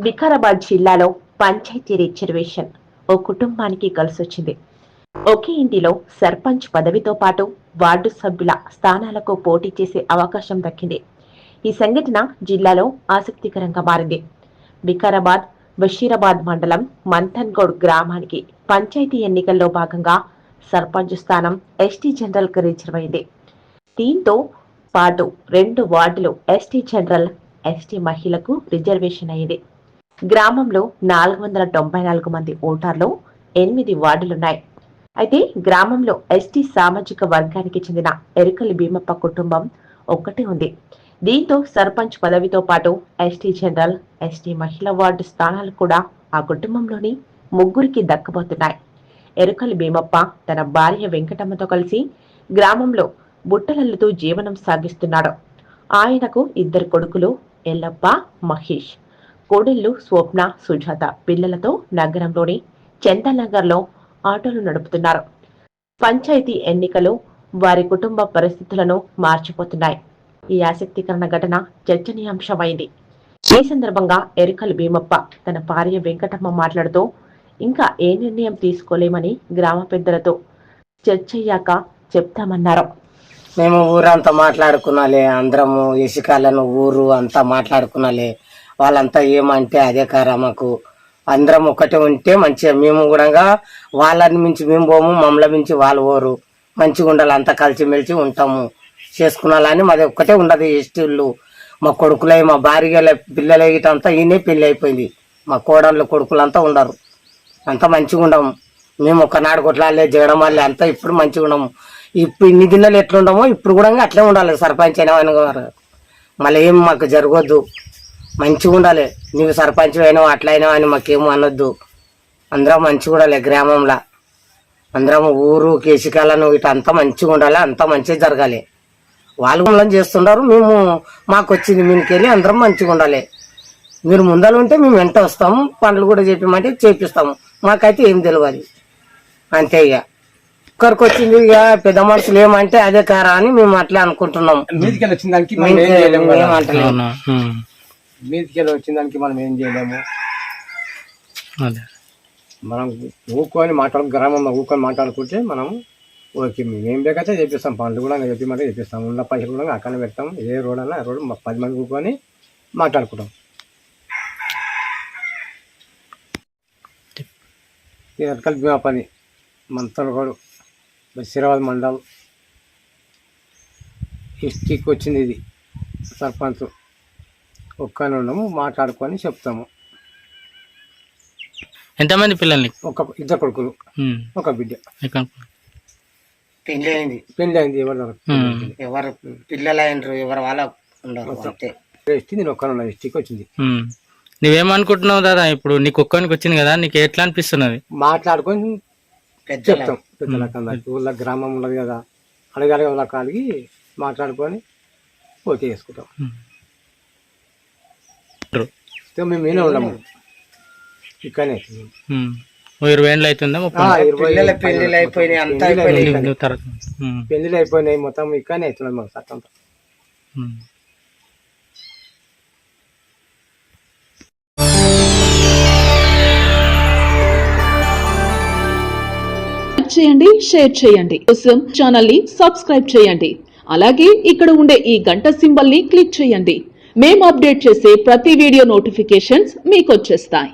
వికారాబాద్ జిల్లాలో పంచాయతీ రిజర్వేషన్ ఓ కుటుంబానికి కలిసొచ్చింది. ఒకే ఇంటిలో సర్పంచ్ పదవితో పాటు వార్డు సభ్యుల స్థానాలకు పోటీ చేసే అవకాశం దక్కింది. ఈ సంఘటన జిల్లాలో ఆసక్తికరంగా మారింది. వికారాబాద్ బషీరాబాద్ మండలం మంథన్గౌడ్ గ్రామానికి పంచాయతీ ఎన్నికల్లో భాగంగా సర్పంచ్ స్థానం ఎస్టీ జనరల్ కు రిజర్వ్ అయింది. దీంతో పాటు 2 వార్డులు ఎస్టీ జనరల్, ఎస్టీ మహిళకు రిజర్వేషన్ అయింది. గ్రామంలో 494 మంది ఓటర్లు, 8 వార్డులున్నాయి. అయితే గ్రామంలో ఎస్టీ సామాజిక వర్గానికి చెందిన ఎరుకలి భీమప్ప కుటుంబం ఒక్కటే ఉంది. దీంతో సర్పంచ్ పదవితో పాటు ఎస్టీ జనరల్, ఎస్టీ మహిళ వార్డు స్థానాలు కూడా ఆ కుటుంబంలోని 3 దక్కబోతున్నాయి. ఎరుకలి భీమప్ప తన భార్య వెంకటమ్మతో కలిసి గ్రామంలో బుట్టలల్లుతూ జీవనం సాగిస్తున్నాడు. ఆయనకు 2 కొడుకులు ఎల్లప్ప, మహేష్, కోడళ్లు స్వప్న, సుజాత పిల్లలతో నగరంలోని చందానగర్లో ఆటోలు నడుపుతున్నారు. పంచాయతీ ఎన్నికలు వారి కుటుంబ పరిస్థితులను మార్చిపోతున్నాయి. ఈ ఆసక్తికరణ ఘటన చర్చనీయాంశమైంది. ఈ సందర్భంగా ఎరుకలి భీమప్ప తన భార్య వెంకటమ్మ మాట్లాడుతూ ఇంకా ఏ నిర్ణయం తీసుకోలేమని గ్రామ పెద్దలతో చర్చయ్యాక చెప్తామన్నారు. మేము ఊరంతా మాట్లాడుకున్నాలే, అందరము ఇసుకాలను ఊరు అంతా మాట్లాడుకున్నాలే. వాళ్ళంతా ఏమంటే అదే కారా, మాకు అందరం ఒకటే ఉంటే మంచిగా, మేము కూడా వాళ్ళని మించి మేము పోము, మమ్మల్ని మించి వాళ్ళు పోరు, మంచిగా ఉండాలి, అంతా కలిసిమెలిసి ఉంటాము చేసుకున్నాలని మాది ఒక్కటే ఉండదు. ఎస్టీళ్ళు మా కొడుకులే, మా భార్యల పిల్లలు ఇటంతా ఈయనే పెళ్లి అయిపోయింది. మా కోడళ్ళు కొడుకులంతా ఉండరు, అంతా మంచిగా ఉండము. మేము ఒకనాడు కొట్లాలే జగడం వాళ్ళే అంతా ఇప్పుడు మంచిగా ఉండము. ఇప్పుడు ఇన్ని దినాలు ఎట్లుండమో ఇప్పుడు కూడా అట్లే ఉండాలి. సర్పంచ్ అయినా మళ్ళీ ఏం మాకు జరగొద్దు, మంచిగా ఉండాలి. నీవు సర్పంచ్ అయినావు అట్లా అయినావు అని మాకేమో అనొద్దు. అందరం మంచిగా ఉండాలి. గ్రామంలో అందరం ఊరు కేసికాలను ఇటు అంతా మంచిగా ఉండాలి, అంతా మంచిగా జరగాలి. వాళ్ళు చేస్తున్నారు, మేము మాకు వచ్చింది మీనికెళ్ళి అందరం మంచిగా ఉండాలి. మీరు ముందర ఉంటే మేము వెంట వస్తాము, పనులు కూడా చెప్పమంటే చేపిస్తాము. మాకైతే ఏం తెలియదు అంతే. ఇక ఒక్కరికి వచ్చింది, ఇక పెద్ద మనుషులు ఏమంటే అదే కారా అని మేము అట్లా అనుకుంటున్నాం. మీదికెళ్ళి వచ్చిన దానికి మనం ఏం చేయలేము. మనం ఊకొని గ్రామంలో ఊకొని మాట్లాడుకుంటే మనం ఓకే, మేము లేకైతే చేపిస్తాం. పనులు కూడా చెప్పమంటే చేపిస్తాం. ఉన్న పైసలు కూడా అక్కడ పెడతాం. ఏ రోడ్ అన్నా రోడ్ 10 మంది ఊకొని మాట్లాడుకుంటాం. ఎరకలి భీమప్పని మంతనగూడు బషీరాబాద్ మండలం ఎస్టీకి వచ్చింది. ఇది సర్పంచ్ ఒక్కనే ఉండము, మాట్లాడుకొని చెప్తాము. ఎంతమంది పిల్లల్ని? 2 కొడుకులు, 1 బిడ్డ. పెళ్లి అయింది. ఎవరు పిల్లలు అయినరు, ఎవరు వాళ్ళ ఎస్టీ. నేను ఒక్కనే ఎస్టీకి వచ్చింది. నువ్వేమనుకుంటున్నావు దాదా? ఇప్పుడు నీకు ఒక్కనికి వచ్చింది కదా, నీకు ఎట్లా అనిపిస్తున్నది? మాట్లాడుకొని చెప్తాం. పెద్దలకి ఊళ్ళో గ్రామం ఉన్నది కదా, అడగాలి వాళ్ళ కాడికి మాట్లాడుకొని ఓకే చేసుకుంటాం. మేము ఏనే ఉండము ఇక్కడనే. 20 ఏళ్ళు అవుతుందా? పెళ్లిళ్ళు అయిపోయినాయి, అంతా పెళ్లిళ్ళు అయిపోయినాయి, మొత్తం ఇక్కడనే అవుతున్నాయి మాకు సత్తంతో. చేయండి, షేర్ చేయండి. కోసం ఛానల్ ని సబ్స్క్రైబ్ చేయండి. అలాగే ఇక్కడ ఉండే ఈ గంట సింబల్ ని క్లిక్ చేయండి. మేము అప్డేట్ చేసే ప్రతి వీడియో నోటిఫికేషన్స్ మీకు వచ్చేస్తాయి.